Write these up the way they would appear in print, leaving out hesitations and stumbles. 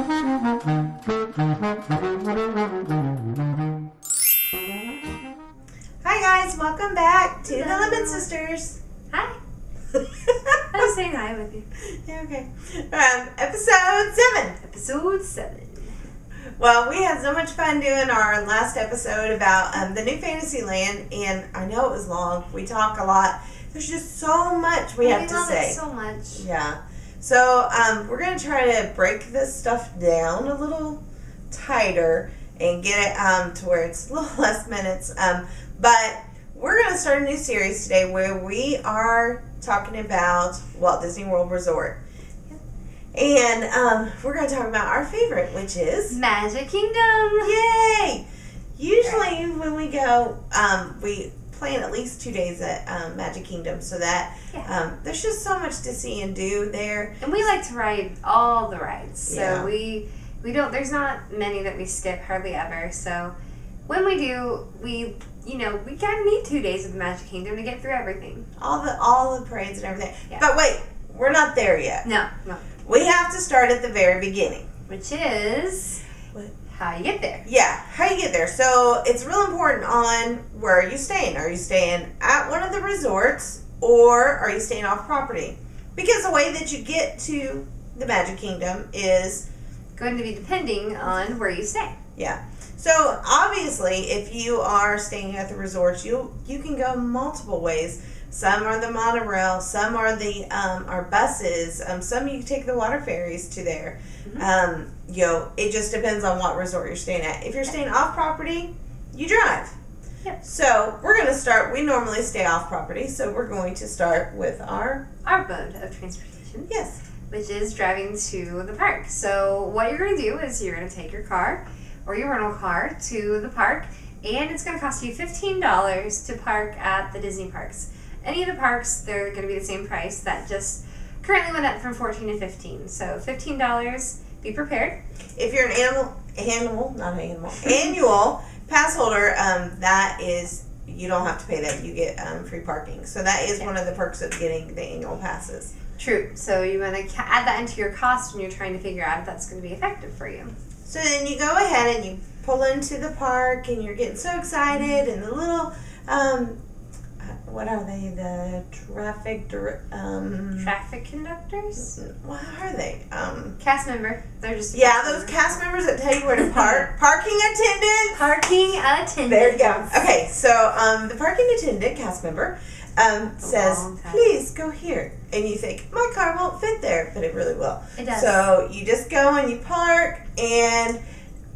Hi guys, welcome back to the Lemon Sisters. Hi. I was saying hi with you. Yeah, okay. Episode 7. Episode 7. Well, we had so much fun doing our last episode about the new Fantasyland, and I know it was long. We talk a lot. There's just so much we have to say. It so much. Yeah. So we're going to try to break this stuff down a little tighter and get it to where it's a little less minutes. But we're going to start a new series today where we are talking about Walt Disney World Resort. And we're going to talk about our favorite, which is Magic Kingdom. Yay! Usually when we go, we plan at least 2 days at Magic Kingdom so that there's just so much to see and do there. And we like to ride all the rides. So Yeah. we don't, there's not many that we skip, hardly ever. So when we do, we kind of need 2 days of the Magic Kingdom to get through everything. All the parades and everything. Yeah. But wait, we're not there yet. No. We have to start at the very beginning. Which is how you get there. Yeah, how you get there. So it's real important on where are you staying. Are you staying at one of the resorts or are you staying off property? Because the way that you get to the Magic Kingdom is going to be depending on where you stay. Yeah. So obviously, if you are staying at the resorts, you can go multiple ways. Some are the monorail, some are the are buses, some you can take the water ferries to there. Mm-hmm. It just depends on what resort you're staying at. If you're staying off property, you drive. Yep. So we're going to start. We normally stay off property, so we're going to start with our mode of transportation. Yes. Which is driving to the park. So what you're going to do is you're going to take your car or your rental car to the park, and it's going to cost you $15 to park at the Disney parks. Any of the parks, they're going to be the same price. That just currently went up from $14 to $15. So $15, be prepared. If you're an annual pass holder, that is, you don't have to pay that. You get free parking. So that is one of the perks of getting the annual passes. True. So you want to add that into your cost when you're trying to figure out if that's going to be effective for you. So then you go ahead and you pull into the park and you're getting so excited, and the little, what are they? The traffic conductors? What are they? Cast member. They're just those cast members that tell you where to park. Parking attendants. Parking attendant. There you go. Okay, so the parking attendant, cast member, says, please go here. And you think, my car won't fit there, but it really will. It does. So you just go and you park, and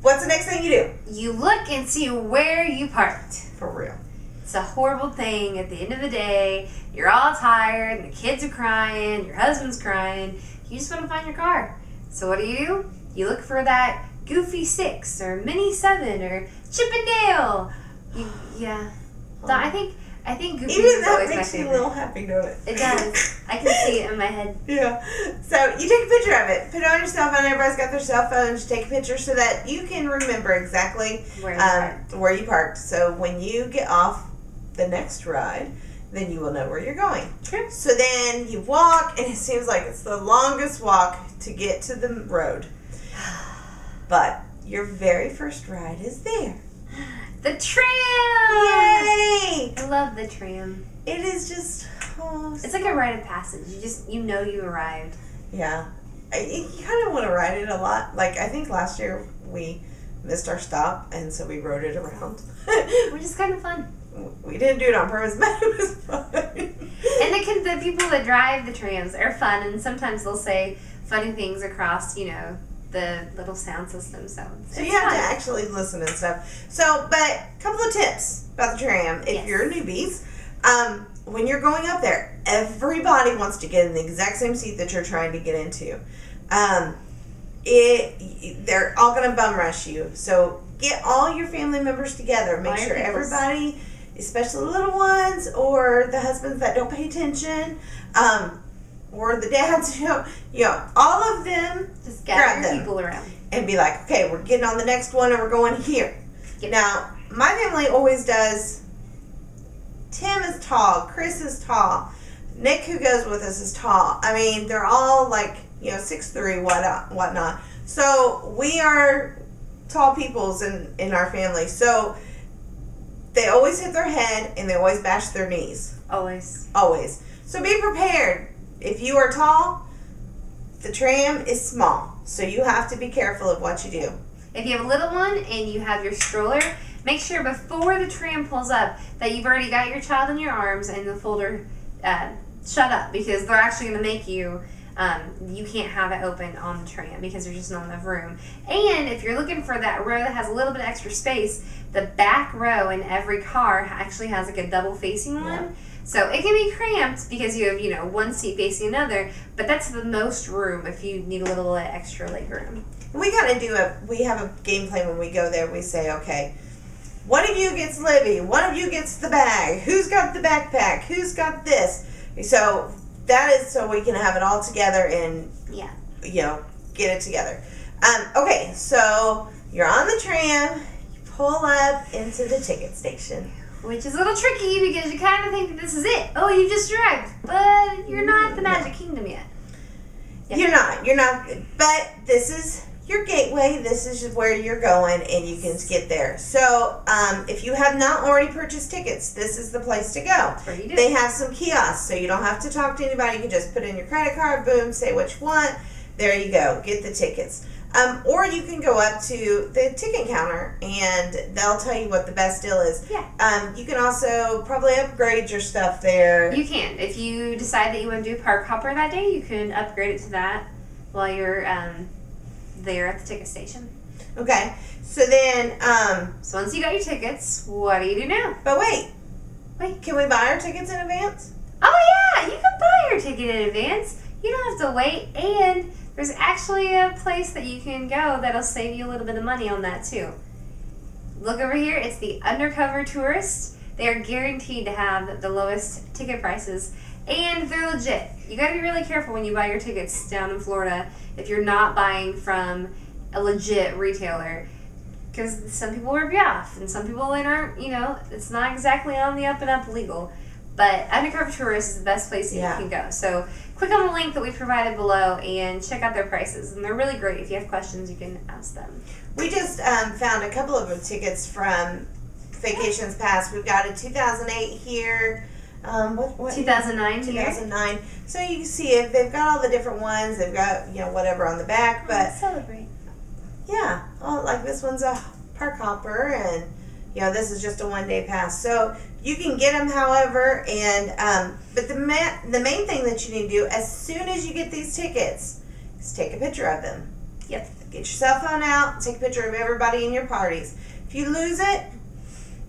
what's the next thing you do? You look and see where you parked. For real. It's a horrible thing. At the end of the day, you're all tired, and the kids are crying, your husband's crying. You just want to find your car. So what do? You look for that Goofy 6 or Mini 7 or Chip and Dale. I think Goofy Even is that always my makes favorite. you a little happy, don't it? It does. I can see it in my head. Yeah. So you take a picture of it. Put it on your cell phone. Everybody's got their cell phones. Take a picture so that you can remember exactly where you parked. So when you get off the next ride, then you will know where you're going. True. So then you walk, and it seems like it's the longest walk to get to the road. But your very first ride is there. The Tram! Yay! I love the Tram. It is just... it's like a rite of passage. You arrived. Yeah. You kind of want to ride it a lot. Like, I think last year we missed our stop, and so we rode it around. Which is kind of fun. We didn't do it on purpose, but it was fun. And the people that drive the trams are fun, and sometimes they'll say funny things across, the little sound system. So you have to actually listen and stuff. So, but a couple of tips about the tram. If you're newbies, when you're going up there, everybody wants to get in the exact same seat that you're trying to get into. They're all going to bum rush you. So get all your family members together. Make sure everybody, especially the little ones or the husbands that don't pay attention, or the dads, all of them, just gather your people around and be like, okay, we're getting on the next one and we're going here. Yep. Now, my family always does. Tim is tall, Chris is tall, Nick, who goes with us, is tall. I mean, they're all like, 6'3", whatnot. So we are tall peoples in our family. So they always hit their head and they always bash their knees. Always. Always. So be prepared. If you are tall, the tram is small. So you have to be careful of what you do. If you have a little one and you have your stroller, make sure before the tram pulls up that you've already got your child in your arms and the folder shut up, because they're actually going to make you can't have it open on the tram because there's just not enough room. And if you're looking for that row that has a little bit of extra space, the back row in every car actually has like a double facing one. Yeah. So it can be cramped because you have, one seat facing another, but that's the most room if you need a little extra leg room. We have a game plan when we go there. We say, okay, one of you gets Livy, one of you gets the bag. Who's got the backpack? Who's got this? So that is so we can have it all together and get it together. Okay, so you're on the tram, you pull up into the ticket station. Which is a little tricky because you kind of think that this is it. Oh, you just arrived, but you're not at the Magic Kingdom yet. You're not. But this is your gateway. This is where you're going, and you can get there. So, if you have not already purchased tickets, this is the place to go. That's where you do. They have some kiosks, so you don't have to talk to anybody. You can just put in your credit card, boom, say what you want. There you go. Get the tickets. Or you can go up to the ticket counter and they'll tell you what the best deal is. Yeah. You can also probably upgrade your stuff there. You can. If you decide that you want to do park hopper that day, you can upgrade it to that while you're there at the ticket station. Okay. So then, so once you got your tickets, what do you do now? But wait. Can we buy our tickets in advance? Oh yeah, you can buy your ticket in advance. You don't have to wait, and there's actually a place that you can go that'll save you a little bit of money on that too. Look over here, it's the Undercover Tourist. They are guaranteed to have the lowest ticket prices, and they're legit. You gotta be really careful when you buy your tickets down in Florida if you're not buying from a legit retailer, because some people rip you off, and some people aren't, it's not exactly on the up and up legal. But Undercover Tourist is the best place that you can go. So click on the link that we provided below and check out their prices. And they're really great. If you have questions, you can ask them. We just found a couple of tickets from Vacations Past. We've got a 2008 here. 2009 here. 2009. So you can see it. They've got all the different ones. They've got, whatever on the back. But celebrate. Yeah. Oh, like this one's a park hopper. And, this is just a one-day pass. So you can get them, however, and but the main thing that you need to do as soon as you get these tickets is take a picture of them. Yep. Get your cell phone out, take a picture of everybody in your parties. If you lose it,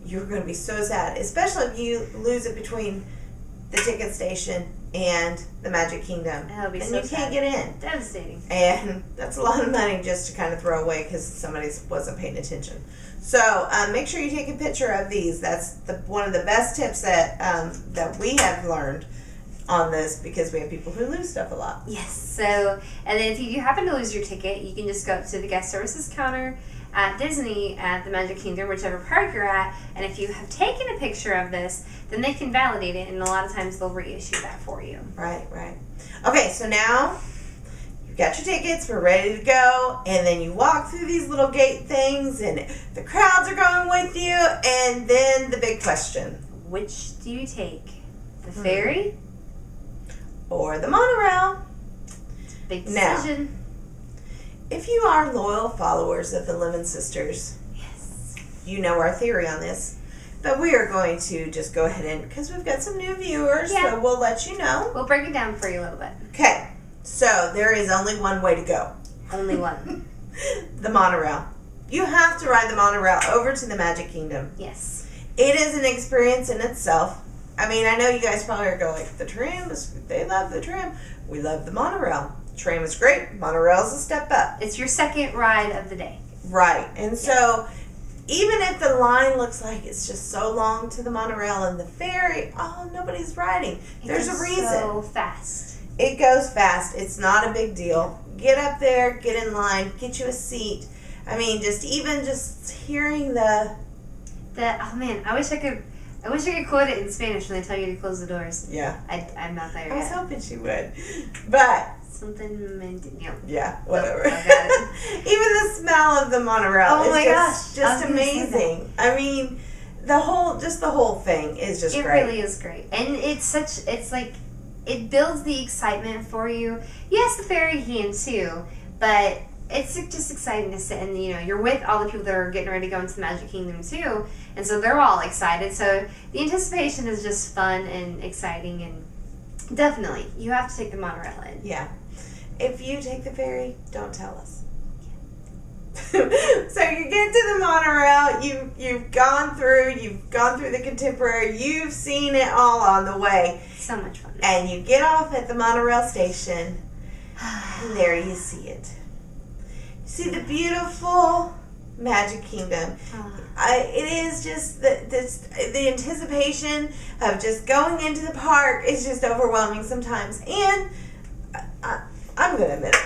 you're going to be so sad, especially if you lose it between the ticket station and the Magic Kingdom. That'll be and so you sad. can't get in. Devastating. And that's a lot of money just to kind of throw away because somebody wasn't paying attention. So make sure you take a picture of these. That's one of the best tips that we have learned on this, because we have people who lose stuff a lot. Yes. So, and then if you happen to lose your ticket, you can just go up to the guest services counter at Disney at the Magic Kingdom, whichever park you're at, and if you have taken a picture of this, then they can validate it, and a lot of times they'll reissue that for you. Right. Okay, so now you've got your tickets, we're ready to go, and then you walk through these little gate things, and the crowds are going with you, and then the big question. Which do you take? The ferry? Or the monorail? Big decision. Now, if you are loyal followers of the Lemon Sisters, yes, you know our theory on this. But we are going to just go ahead and, because we've got some new viewers, so we'll let you know. We'll break it down for you a little bit. Okay, so there is only one way to go. Only one. The monorail. You have to ride the monorail over to the Magic Kingdom. Yes. It is an experience in itself. I mean, I know you guys probably are going, the tram, they love the tram. We love the monorail. Tram is great. Monorail's a step up. It's your second ride of the day. Right. And so, even if the line looks like it's just so long to the monorail and the ferry, nobody's riding. There's a reason. So fast. It goes fast. It's not a big deal. Get up there, get in line, get you a seat. I mean, just hearing the oh man, I wish I could quote it in Spanish when they tell you to close the doors. Yeah. I'm not there I was yet. hoping she would. But something. Yeah, whatever. Oh, I got it. Even the smell of the monorail Oh my is gosh, just amazing. I mean, the whole thing is just great. It really is great, and it's like it builds the excitement for you. Yes, the ferry can too, but it's just exciting to sit and you're with all the people that are getting ready to go into the Magic Kingdom too, and so they're all excited. So the anticipation is just fun and exciting, and definitely you have to take the monorail in. Yeah. If you take the ferry, don't tell us. So you get to the monorail, you've gone through the Contemporary, you've seen it all on the way. So much fun. And you get off at the monorail station, and there you see it. You see the beautiful Magic Kingdom. It is just the anticipation of just going into the park is just overwhelming sometimes. And I'm going to admit it,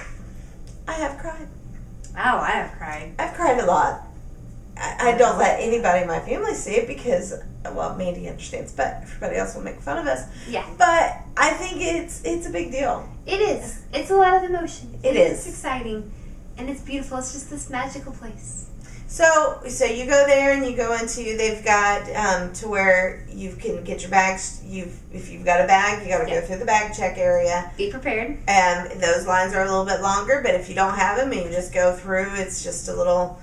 I have cried. Oh, I have cried. I've cried a lot. I don't let anybody in my family see it because, well, Mandy understands, but everybody else will make fun of us. Yeah. But I think it's a big deal. It is. It's a lot of emotion. It is. It's exciting, and it's beautiful. It's just this magical place. So you go there and you go into, they've got to where you can get your bags. If you've got a bag, you got to go through the bag check area. Be prepared. Those lines are a little bit longer, but if you don't have them and you just go through, it's just a little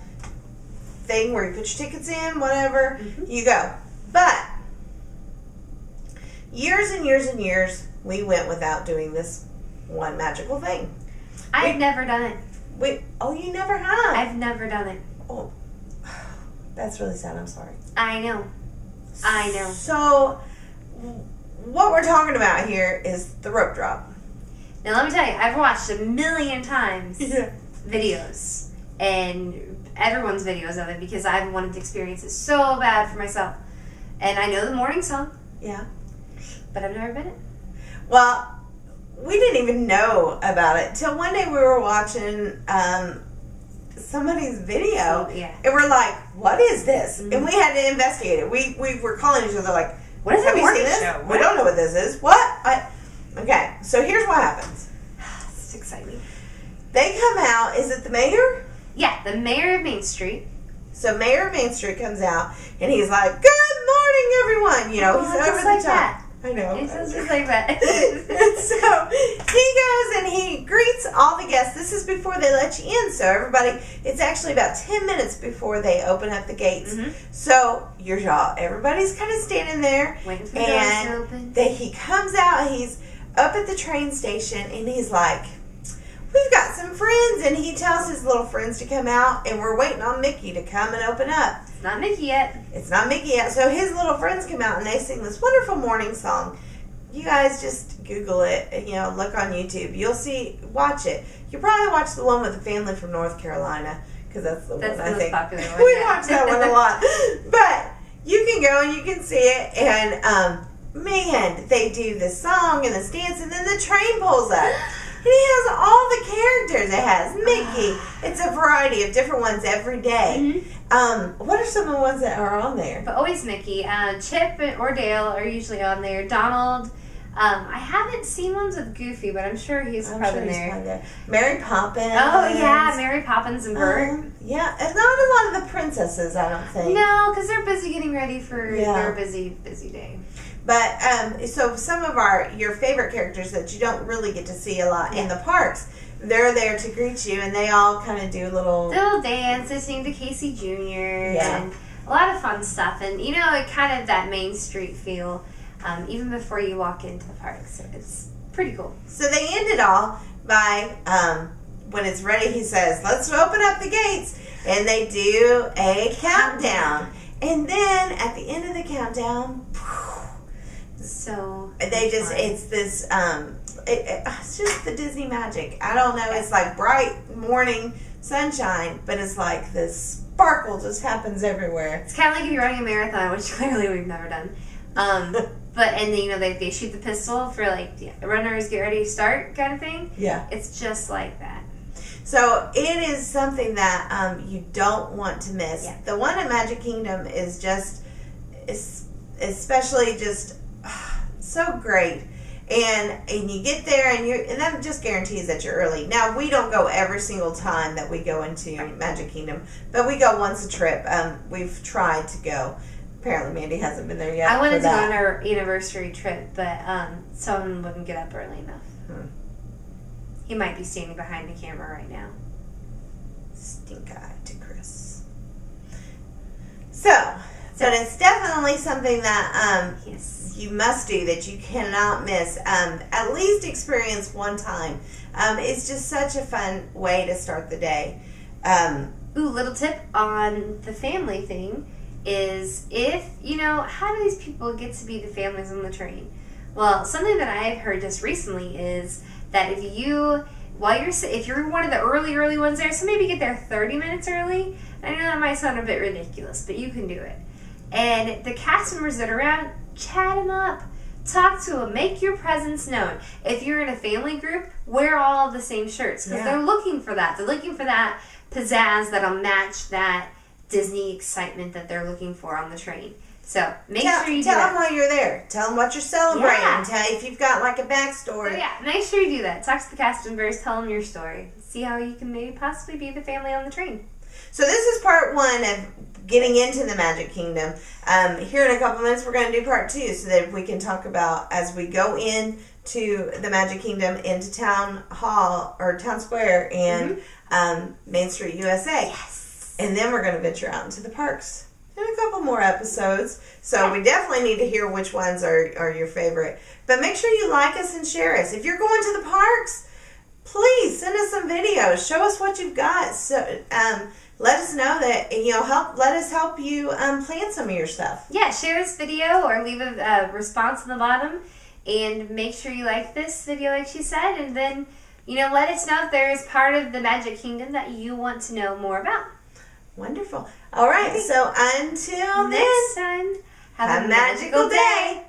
thing where you put your tickets in, whatever, you go. But years and years and years, we went without doing this one magical thing. I've never done it. You never have? I've never done it. Oh, that's really sad. I'm sorry. I know. So, what we're talking about here is the rope drop. Now, let me tell you, I've watched a million times videos and everyone's videos of it because I've wanted to experience it so bad for myself. And I know the morning song. Yeah. But I've never been it. Well, we didn't even know about it till one day we were watching somebody's video, and we're like, "What is this?" And we had to investigate it. We were calling each other like, "What is the morning show? We don't know what this is. What?" Okay, so here's what happens. It's exciting. They come out. Is it the mayor? Yeah, the mayor of Main Street. So Mayor of Main Street comes out, and he's like, "Good morning, everyone." he's over the top. That. I know. It sounds just like that. So he goes and he greets all the guests. This is before they let you in. So everybody, it's actually about 10 minutes before they open up the gates. So everybody's kind of standing there. Waiting for the doors to open. He comes out, he's up at the train station, and he's like, "We've got some friends." And he tells his little friends to come out, and we're waiting on Mickey to come and open up. It's not Mickey yet. It's not Mickey yet. So his little friends come out and they sing this wonderful morning song. You guys just Google it, look on YouTube. You'll see, watch it. You probably watch the one with the family from North Carolina because that's the one I think. Popular one, we watch that one a lot. But you can go and you can see it, and man, they do this song and this dance, and then the train pulls up. And he has all the characters. It has Mickey. It's a variety of different ones every day. What are some of the ones that are on there? But always Mickey. Chip or Dale are usually on there. Donald. I haven't seen ones with Goofy, but I'm sure he's probably there. Mary Poppins. Oh, yeah. Mary Poppins and Bert. Yeah. And not a lot of the princesses, I don't think. No, because they're busy getting ready for their busy day. But, so some of your favorite characters that you don't really get to see a lot in the parks, they're there to greet you, and they all kind of do little dance. They sing to Casey Jr. and a lot of fun stuff. And, it kind of that Main Street feel, even before you walk into the park. So it's pretty cool. So they end it all by, when it's ready, he says, "Let's open up the gates." And they do a countdown. And then at the end of the countdown, so it's this it's just the Disney magic. I don't know, it's like bright morning sunshine, but it's like this sparkle just happens everywhere. It's kind of like if you're running a marathon, which clearly we've never done. But and then, they shoot the pistol for runners get ready to start kind of thing. Yeah, it's just like that. So it is something that you don't want to miss. Yeah. The one at Magic Kingdom is just especially just so great. And you get there, and that just guarantees that you're early. Now, we don't go every single time that we go into Magic Kingdom, but we go once a trip. We've tried to go. Apparently, Mandy hasn't been there yet. I wanted to go on our anniversary trip, but someone wouldn't get up early enough. He might be standing behind the camera right now. Stink eye to Chris. But it's definitely something that you must do, that you cannot miss. At least experience one time. It's just such a fun way to start the day. Little tip on the family thing is how do these people get to be the families on the train? Well, something that I've heard just recently is that if you're one of the early ones there, so maybe get there 30 minutes early. I know that might sound a bit ridiculous, but you can do it. And the cast members that are around, chat them up. Talk to them. Make your presence known. If you're in a family group, wear all the same shirts because they're looking for that. They're looking for that pizzazz that'll match that Disney excitement that they're looking for on the train. So make sure you tell them while you're there. Tell them what you're celebrating. Yeah. Tell if you've got like a backstory. So make sure you do that. Talk to the cast members. Tell them your story. See how you can maybe possibly be the family on the train. So this is part 1 of getting into the Magic Kingdom. Here in a couple minutes, we're going to do part 2 so that we can talk about as we go into the Magic Kingdom, into Town Hall or Town Square and Main Street USA. Yes. And then we're going to venture out into the parks in a couple more episodes. So we definitely need to hear which ones are your favorite. But make sure you like us and share us. If you're going to the parks, please send us some videos. Show us what you've got. So let us know that, let us help you plan some of your stuff. Yeah, share this video or leave a response on the bottom. And make sure you like this video like she said. And then, let us know if there is part of the Magic Kingdom that you want to know more about. Wonderful. All right, so until next time, have a magical day.